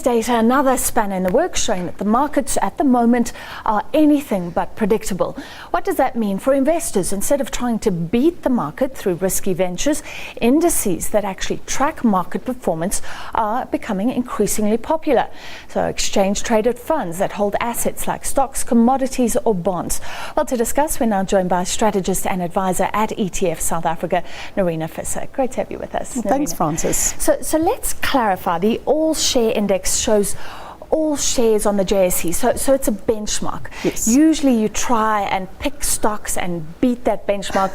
Data, another spanner in the works, showing that the markets at the moment are anything but predictable. What does that mean for investors? Instead of trying to beat the market through risky ventures, indices that actually track market performance are becoming increasingly popular. So exchange-traded funds that hold assets like stocks, commodities or bonds. Well, to discuss, we're now joined by Strategist and Advisor at ETF South Africa, Nerina Visser. Great to have you with us. Well, thanks, Francis. So let's clarify. The all-share index shows all shares on the JSE, so it's a benchmark. Yes. Usually you try and pick stocks and beat that benchmark.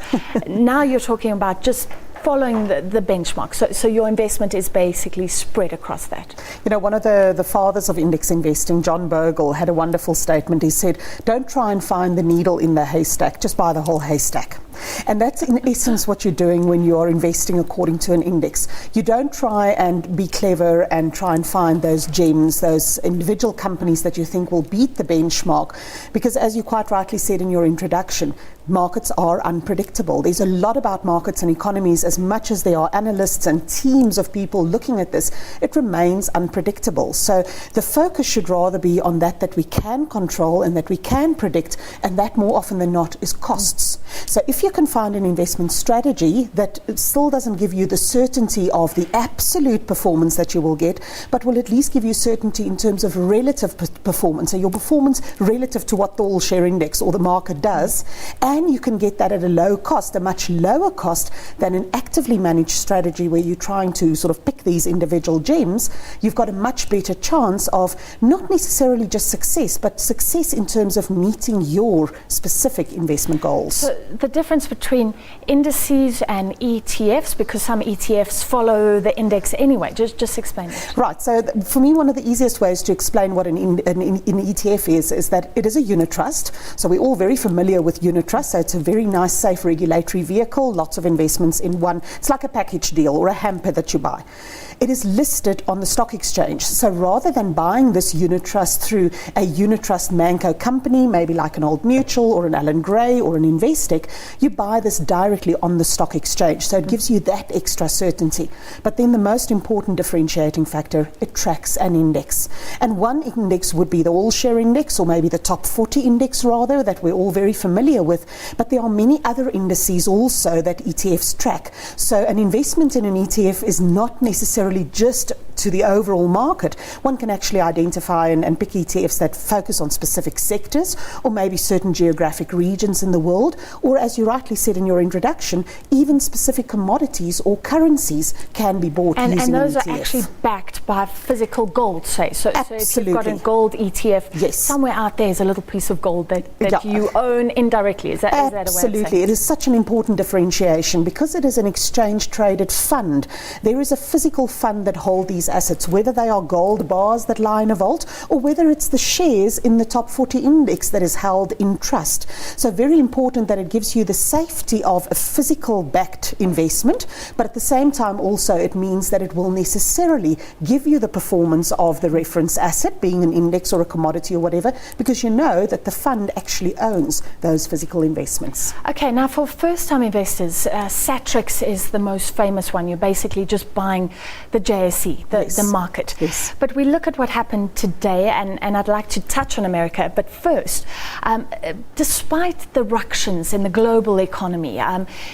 Now you're talking about just following the benchmark, so your investment is basically spread across that. You know, one of the fathers of index investing, John Bogle, had a wonderful statement. He said, don't try and find the needle in the haystack, just buy the whole haystack. And that's in essence what you're doing when you are investing according to an index. You don't try and be clever and try and find those gems, those individual companies that you think will beat the benchmark, because as you quite rightly said in your introduction, markets are unpredictable. There's a lot about markets and economies. As much as there are analysts and teams of people looking at this, it remains unpredictable. So the focus should rather be on that we can control and that we can predict, and that more often than not is costs. So if you can find an investment strategy that still doesn't give you the certainty of the absolute performance that you will get, but will at least give you certainty in terms of relative performance, so your performance relative to what the all-share index or the market does, and you can get that at a low cost, a much lower cost than an actively managed strategy where you're trying to sort of pick these individual gems, you've got a much better chance of not necessarily just success, but success in terms of meeting your specific investment goals. So the difference between indices and ETFs, because some ETFs follow the index anyway, just explain it. Right, so for me, one of the easiest ways to explain what an ETF is that it is a unit trust. So we're all very familiar with unit trust. So it's a very nice, safe regulatory vehicle, lots of investments in one. It's like a package deal or a hamper that you buy. It is listed on the stock exchange. So rather than buying this unit trust through a unit trust Manco company, maybe like an Old Mutual or an Allan Gray or an Investec, you buy this directly on the stock exchange. So it gives you that extra certainty. But then the most important differentiating factor, it tracks an index. And one index would be the all-share index, or maybe the top 40 index rather, that we're all very familiar with. But there are many other indices also that ETFs track. So an investment in an ETF is not necessarily just to the overall market. One can actually identify and pick ETFs that focus on specific sectors or maybe certain geographic regions in the world, or as you rightly said in your introduction, even specific commodities or currencies can be bought using an ETF. And those are actually backed by physical gold, say. So if you've got a gold ETF, yes, somewhere out there is a little piece of gold that you own indirectly. Is that a way of saying? Absolutely. It is such an important differentiation because it is an exchange-traded fund. There is a physical fund that holds these assets, whether they are gold bars that lie in a vault or whether it's the shares in the top 40 index that is held in trust. So very important that it gives you the safety of a physical backed investment, but at the same time also it means that it will necessarily give you the performance of the reference asset, being an index or a commodity or whatever, because you know that the fund actually owns those physical investments. Okay, now for first-time investors, Satrix is the most famous one. You're basically just buying the JSE, the market. Yes. But we look at what happened today, and I'd like to touch on America. But first, despite the ructions in the global economy,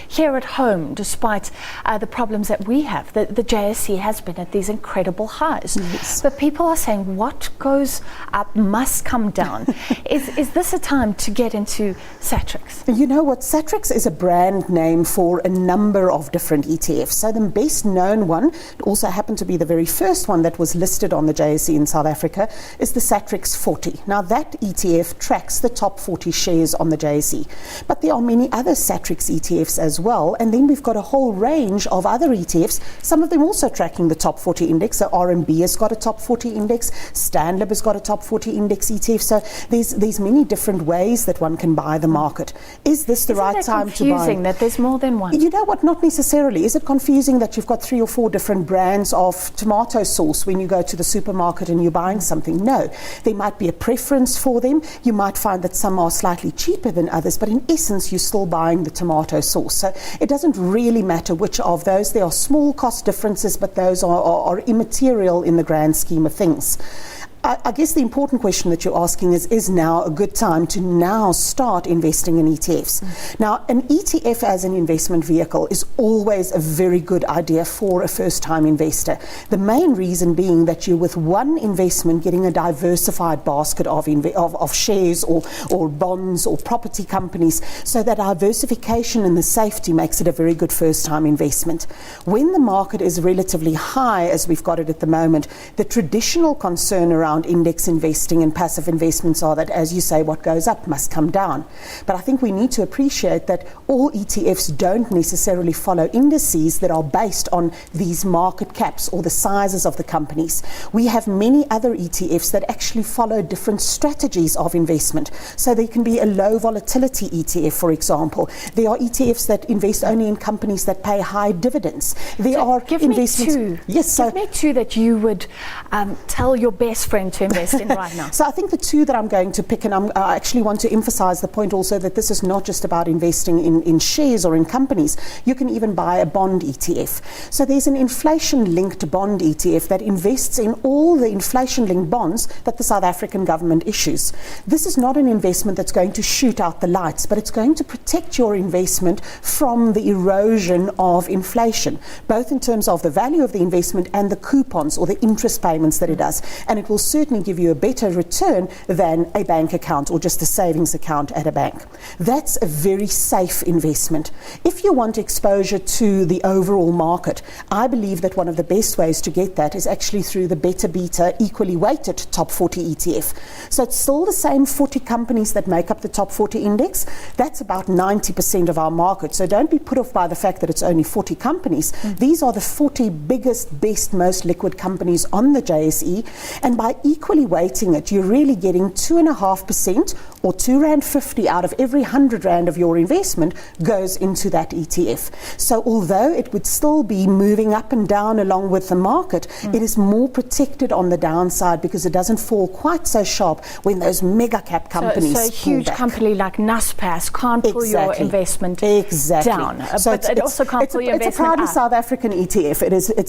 here at home, despite the problems that we have, the JSE has been at these incredible highs. Yes. But people are saying what goes up must come down. Is this a time to get into Satrix? You know what, Satrix is a brand name for a number of different ETFs. So the best known one, also happened to be the very first one that was listed on the JSE in South Africa, is the Satrix 40. Now that ETF tracks the top 40 shares on the JSE. But there are many other Satrix ETFs as well, and then we've got a whole range of other ETFs, some of them also tracking the top 40 index. So RMB has got a top 40 index, Stanlib has got a top 40 index ETF. So there's many different ways that one can buy the market. Is this the right time to buy? Isn't it confusing that there's more than one? You know what, not necessarily. Is it confusing that you've got 3 or 4 different brands of tomatoes tomato sauce when you go to the supermarket and you're buying something. No, there might be a preference for them. You might find that some are slightly cheaper than others, but in essence, you're still buying the tomato sauce. So it doesn't really matter which of those. There are small cost differences, but those are immaterial in the grand scheme of things. I guess the important question that you're asking is now a good time to now start investing in ETFs? Now, an ETF as an investment vehicle is always a very good idea for a first-time investor. The main reason being that you're with one investment getting a diversified basket of shares or bonds or property companies, so that diversification and the safety makes it a very good first-time investment. When the market is relatively high, as we've got it at the moment, the traditional concern around index investing and passive investments are that, as you say, what goes up must come down. But I think we need to appreciate that all ETFs don't necessarily follow indices that are based on these market caps or the sizes of the companies. We have many other ETFs that actually follow different strategies of investment. So there can be a low volatility ETF, for example. There are ETFs that invest only in companies that pay high dividends. There are give investments. Me two. Yes, give me two that you would tell your best friend to invest in right now. So I think the two that I'm going to pick, and I actually want to emphasize the point also that this is not just about investing in shares or in companies. You can even buy a bond ETF. So there's an inflation-linked bond ETF that invests in all the inflation-linked bonds that the South African government issues. This is not an investment that's going to shoot out the lights, but it's going to protect your investment from the erosion of inflation, both in terms of the value of the investment and the coupons or the interest payments that it does. And it will certainly give you a better return than a bank account or just a savings account at a bank. That's a very safe investment. If you want exposure to the overall market, I believe that one of the best ways to get that is actually through the Beta Beta equally weighted top 40 ETF. So it's still the same 40 companies that make up the top 40 index. That's about 90% of our market. So don't be put off by the fact that it's only 40 companies. These are the 40 biggest, best, most liquid companies on the JSE. And by equally weighting it, you're really getting 2.5% or R2.50 out of every 100 Rand of your investment goes into that ETF. So although it would still be moving up and down along with the market, it is more protected on the downside because it doesn't fall quite so sharp when those mega cap companies So a huge pull back. company like Naspers can't pull your investment down. So but it also can't pull your investment It's a proudly up. South African ETF.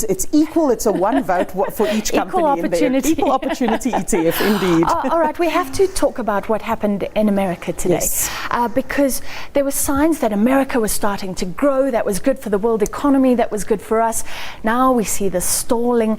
It's equal. It's a one vote for each company. Equal opportunity. Equal opportunity ETF, indeed. All right, we have to talk about what happened in America today. Yes. Because there were signs that America was starting to grow, that was good for the world economy, that was good for us. Now we see the stalling.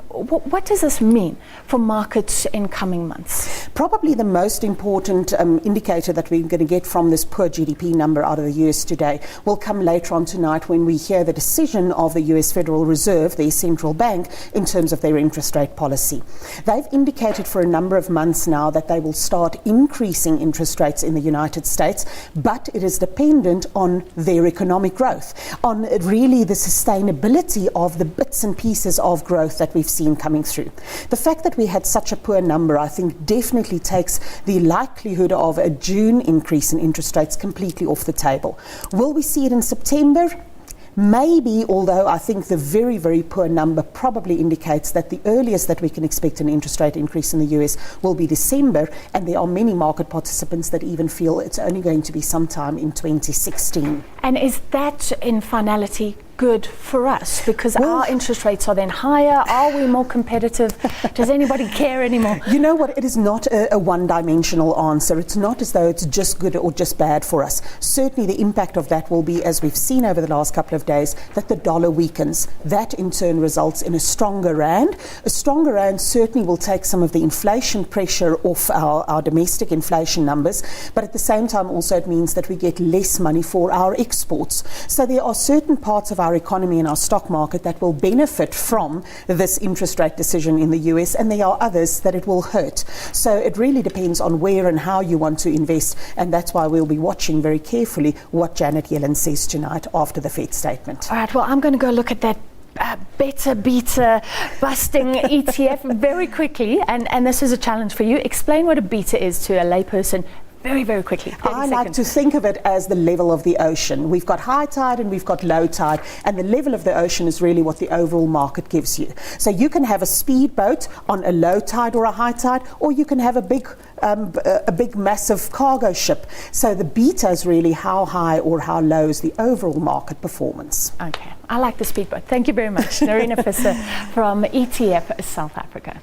What does this mean for markets in coming months? Probably the most important indicator that we're going to get from this poor GDP number out of the US today will come later on tonight when we hear the decision of the US Federal Reserve, their central bank, in terms of their interest rate policy. They've indicated for a number of months now that they will start increasing interest rates in the United States, but it is dependent on their economic growth, on really the sustainability of the bits and pieces of growth that we've seen coming through. The fact that we had such a poor number, I think, definitely takes the likelihood of a June increase in interest rates completely off the table. Will we see it in September? Maybe, although I think the very, very poor number probably indicates that the earliest that we can expect an interest rate increase in the US will be December, and there are many market participants that even feel it's only going to be sometime in 2016. And is that in finality good for us? Because our interest rates are then higher. Are we more competitive? Does anybody care anymore? You know what? It is not a one-dimensional answer. It's not as though it's just good or just bad for us. Certainly the impact of that will be, as we've seen over the last couple of days, that the dollar weakens. That in turn results in a stronger rand. A stronger rand certainly will take some of the inflation pressure off our domestic inflation numbers, but at the same time also it means that we get less money for our exports. So there are certain parts of our economy and our stock market that will benefit from this interest rate decision in the US, and there are others that it will hurt. So it really depends on where and how you want to invest, and that's why we'll be watching very carefully what Janet Yellen says tonight after the Fed statement. All right, well, I'm going to go look at that Beta Beta busting ETF very quickly, and this is a challenge for you. Explain what a beta is to a layperson Very, very quickly. 30 I like seconds. to think of it as the level of the ocean. We've got high tide and we've got low tide, and the level of the ocean is really what the overall market gives you. So you can have a speedboat on a low tide or a high tide, or you can have a big massive cargo ship. So the beta is really how high or how low is the overall market performance. Okay, I like the speedboat. Thank you very much. Nerina Visser from ETF South Africa.